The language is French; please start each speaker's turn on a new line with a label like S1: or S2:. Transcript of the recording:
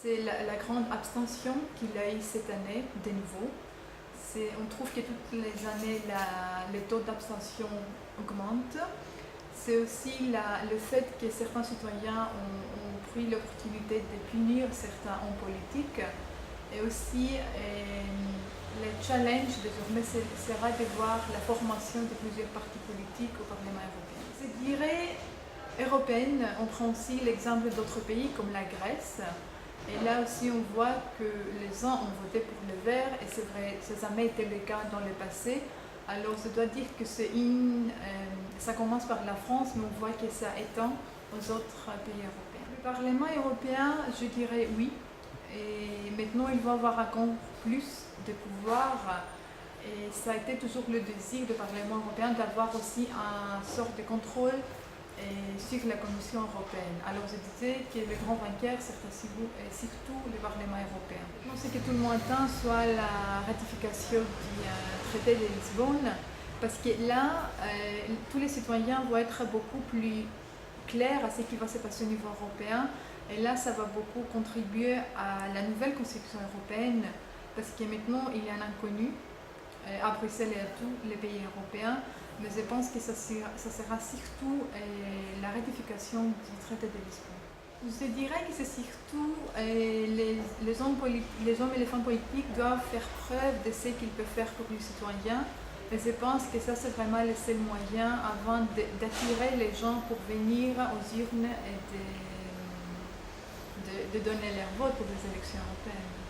S1: C'est la grande abstention qu'il a eu cette année, de nouveau. On trouve que toutes les années, le taux d'abstention augmente. C'est aussi le fait que certains citoyens ont pris l'opportunité de punir certains hommes politiques. Et aussi, le challenge désormais sera de voir la formation de plusieurs partis politiques au Parlement européen. Je dirais européenne, on prend aussi l'exemple d'autres pays comme la Grèce. Et là aussi, on voit que les gens ont voté pour le vert, et c'est vrai, ça n'a jamais été le cas dans le passé. Alors, je dois dire que ça commence par la France, mais on voit que ça étend aux autres pays européens. Le Parlement européen, je dirais oui. Et maintenant, il va avoir encore plus de pouvoir. Et ça a été toujours le désir du Parlement européen d'avoir aussi une sorte de contrôle sur la Commission européenne. Alors je disais que le grand vainqueur, c'est surtout le Parlement européen. C'est que tout le monde attend soit la ratification du traité de Lisbonne, parce que là, tous les citoyens vont être beaucoup plus clairs à ce qui va se passer au niveau européen. Et là, ça va beaucoup contribuer à la nouvelle Constitution européenne, parce que maintenant, il y a un inconnu à Bruxelles et à tous les pays européens. Mais je pense que ça sera surtout la ratification du traité de Lisbonne. Je dirais que c'est surtout les hommes et les femmes politiques doivent faire preuve de ce qu'ils peuvent faire pour les citoyens. Et je pense que ça, c'est vraiment le seul moyen avant d'attirer les gens pour venir aux urnes et de donner leur vote pour les élections européennes.